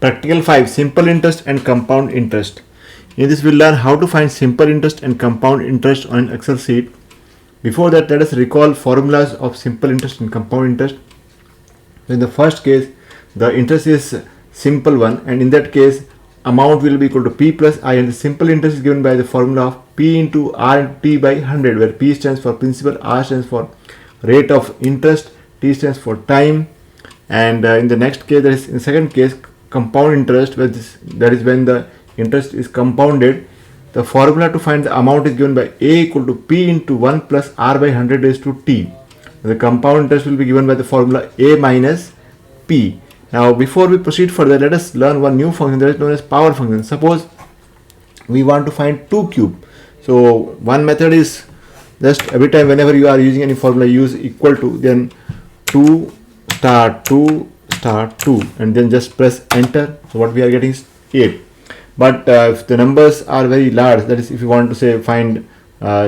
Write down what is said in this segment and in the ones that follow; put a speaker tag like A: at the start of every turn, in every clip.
A: Practical 5, simple interest and compound interest. In this we'll learn how to find simple interest and compound interest on an Excel sheet. Before that, let us recall formulas of simple interest and compound interest. In the first case, the interest is simple one, and in that case amount will be equal to P plus I, and the simple interest is given by the formula of P into R into T by 100, where P stands for principal, R stands for rate of interest, T stands for time. And in the next case, that is in the second case, compound interest, that is when the interest is compounded. The formula to find the amount is given by A equal to P into 1 plus R by 100 raised to T. The compound interest will be given by the formula A minus P. Now before we proceed further, let us learn one new function that is known as power function. Suppose we want to find 2 cube. So one method is just every time whenever you are using any formula, use equal to, then 2 star 2 star 2, and then just press enter. So what we are getting is 8. But if the numbers are very large, that is if you want to say find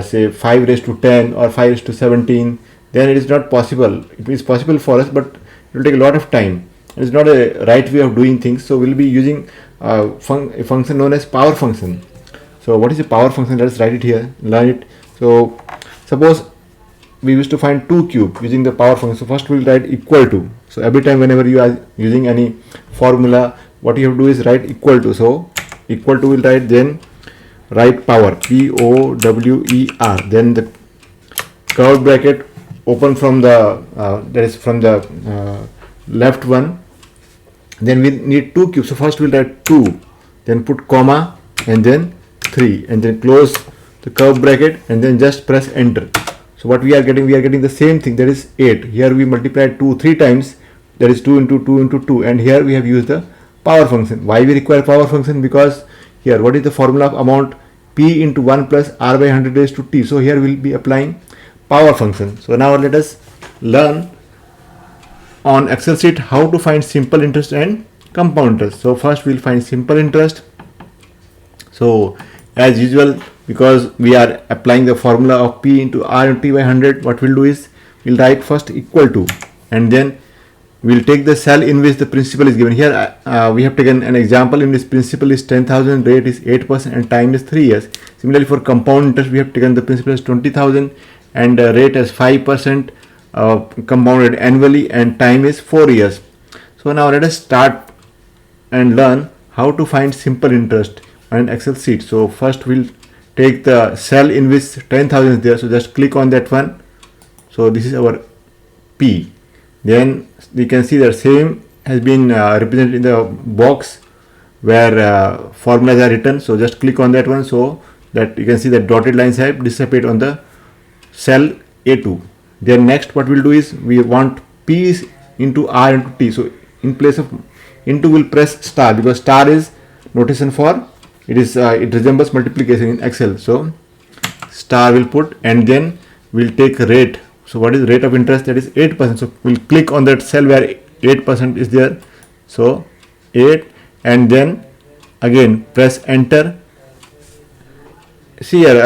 A: say 5 raised to 10 or 5 raised to 17, then it is not possible. It is possible for us, but it will take a lot of time. It is not a right way of doing things. So we will be using a function known as power function. So what is a power function? Let us write it here, learn it. So suppose we wish to find 2 cube using the power function. So first we will write equal to. So every time whenever you are using any formula, what you have to do is write equal to. So equal to will write, then write power, P-O-W-E-R, then the curved bracket open from the that is from the left one. Then we need 2 cubes. So first we'll write 2, then put comma, and then 3, and then close the curved bracket, and then just press enter. So what we are getting the same thing, that is 8. Here we multiplied 2 3 times, that is 2 into 2 into 2, and here we have used the power function. Why we require power function? Because here what is the formula of amount? P into 1 plus R by 100 raised to T. So here we will be applying power function. So now let us learn on Excel sheet how to find simple interest and compound interest. So first we will find simple interest. So as usual, because we are applying the formula of P into R into T by 100, what we'll do is we'll write first equal to, and then we'll take the cell in which the principal is given. Here we have taken an example in which principal is 10,000, rate is 8%, and time is 3 years. Similarly for compound interest, we have taken the principal as 20,000 and rate as 5%, compounded annually, and time is 4 years. So now let us start and learn how to find simple interest on an Excel sheet. So first we'll take the cell in which 10,000 is there. So just click on that one. So this is our P. Then we can see that same has been represented in the box where formulas are written. So just click on that one, so that you can see that dotted lines have disappeared on the cell A2. Then next what we'll do is we want P into R into T. So in place of into, we'll press star, because star is notation for it resembles multiplication in Excel. So star will put, and then we'll take rate. So what is rate of interest? That is 8%. So we'll click on that cell where 8% is there. So 8, and then again press enter. See here,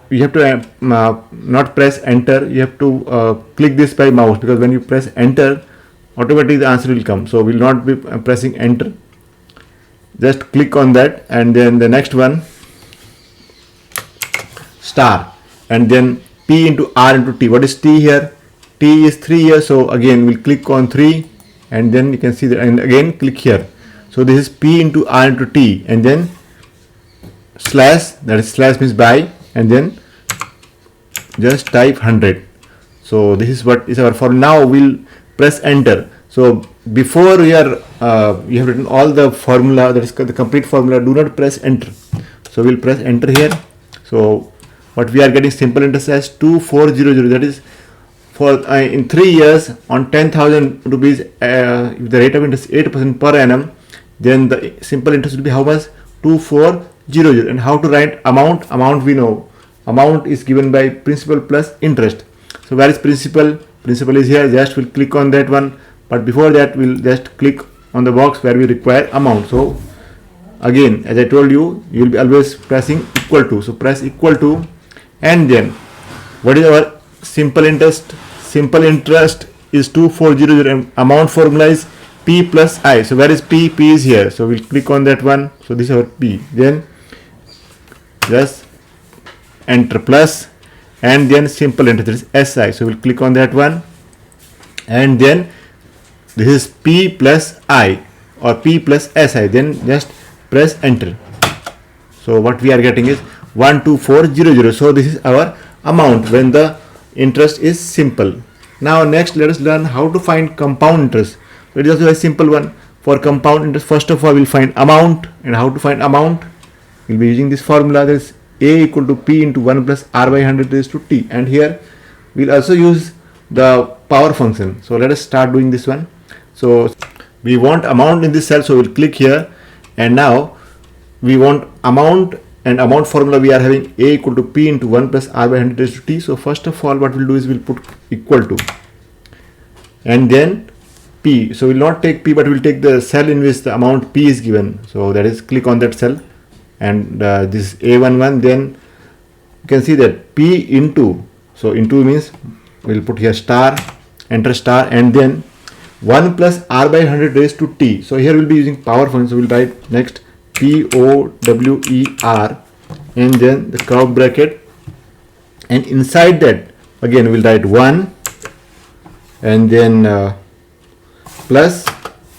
A: you have to not press enter. You have to click this by mouse, because when you press enter, automatically the answer will come. So we'll not be pressing enter. Just click on that, and then the next one star, and then P into R into T. What is T here? T is 3 years. So again we'll click on 3, and then you can see that, and again click here. So this is P into R into T, and then slash, that is slash means by, and then just type 100. So this is what is our formula. Now we'll press enter. So before you have written all the formula, that is the complete formula, do not press enter. So we'll press enter here. So what we are getting simple interest as 2400, that is for in 3 years on 10,000 rupees, if the rate of interest is 8% per annum, then the simple interest will be how much? 2400. And how to write amount? Amount we know. Amount is given by principal plus interest. So where is principal? Principal is here. Just we'll click on that one. But before that, we'll just click on the box where we require amount. So again, as I told you, you will be always pressing equal to. So press equal to, and then what is our simple interest? Simple interest is 2400, and amount formula is P plus I. So where is P? P is here. So we'll click on that one. So this is our P. Then just enter plus, and then simple interest, that is SI. So we'll click on that one, and then this is P plus I or P plus SI. Then just press enter. So what we are getting is 12400. So this is our amount when the interest is simple. Now next let us learn how to find compound interest. So it is also a simple one. For compound interest, first of all we'll find amount. And how to find amount? We'll be using this formula, that is A equal to P into 1 plus R by 100 raised to T. And here we'll also use the power function. So let us start doing this one. So we want amount in this cell, so we'll click here, and now we want amount, and amount formula we are having A equal to P into 1 plus R by 100 raised to T. So first of all what we'll do is we'll put equal to, and then P. So we'll not take P, but we'll take the cell in which the amount P is given. So that is, click on that cell, and this is A11. Then you can see that P into, so into means we'll put here star, enter star, and then 1 plus R by 100 raised to T. So here we'll be using power function. So we'll write next POWER, and then the curve bracket, and inside that again we'll write 1, and then plus,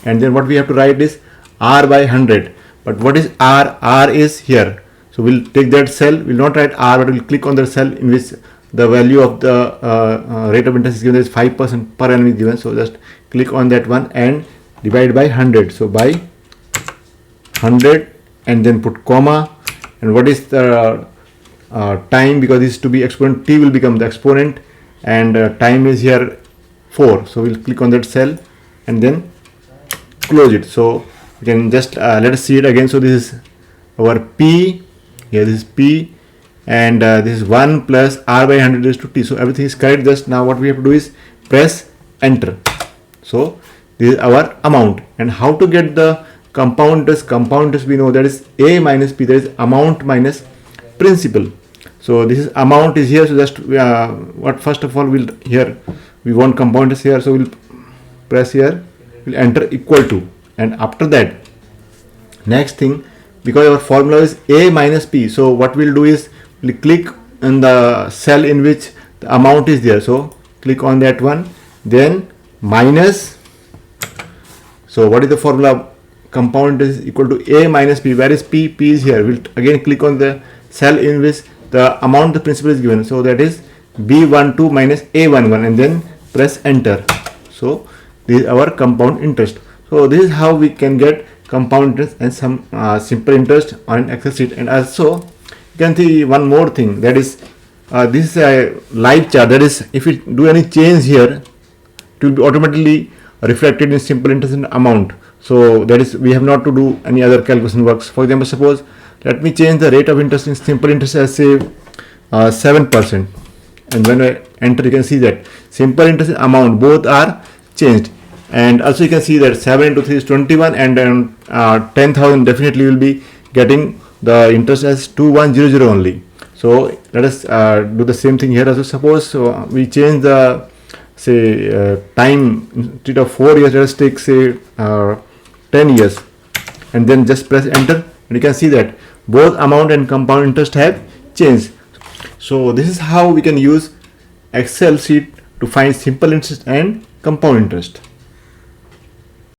A: and then what we have to write is R by 100. But what is R? R is here. So we'll take that cell, we'll not write R, but we'll click on the cell in which the value of the rate of interest is given, is 5% per annum is given. So just click on that one and divide by 100. So by 100, and then put comma, and what is the time, because this is to be exponent, T will become the exponent, and time is here 4. So we'll click on that cell and then close it. So we can just let us see it again. So this is our P, here this is P, and this is 1 plus R by 100 raised to T. So everything is correct. Just now what we have to do is press enter. So this is our amount. And how to get the compound interest? Compound interest we know, that is A minus P, that is amount minus principal. So this is amount is here. So just what first of all we'll, here we want compound interest here. So we'll press here, we'll enter equal to, and after that next thing, because our formula is A minus P, so what we'll do is we'll click on the cell in which the amount is there. So click on that one, then minus, so what is the formula? Compound is equal to A minus P. Where is P? P is here. We'll again click on the cell in which the amount the principal is given. So that is B12 minus A11, and then press enter. So this is our compound interest. So this is how we can get compound interest and some simple interest on an Excel sheet. And also you can see one more thing, that is this is a live chart. That is, if we do any change here, it will be automatically reflected in simple interest and amount. So that is, we have not to do any other calculation works. For example, suppose let me change the rate of interest in simple interest as say 7%, and when I enter you can see that simple interest and amount both are changed. And also you can see that 7 into 3 is 21, and then 10,000 definitely will be getting the interest as 2100 only. So let us do the same thing here. Also suppose we change the say time, instead of 4 years let us take say 10 years, and then just press enter, and you can see that both amount and compound interest have changed. So this is how we can use Excel sheet to find simple interest and compound interest.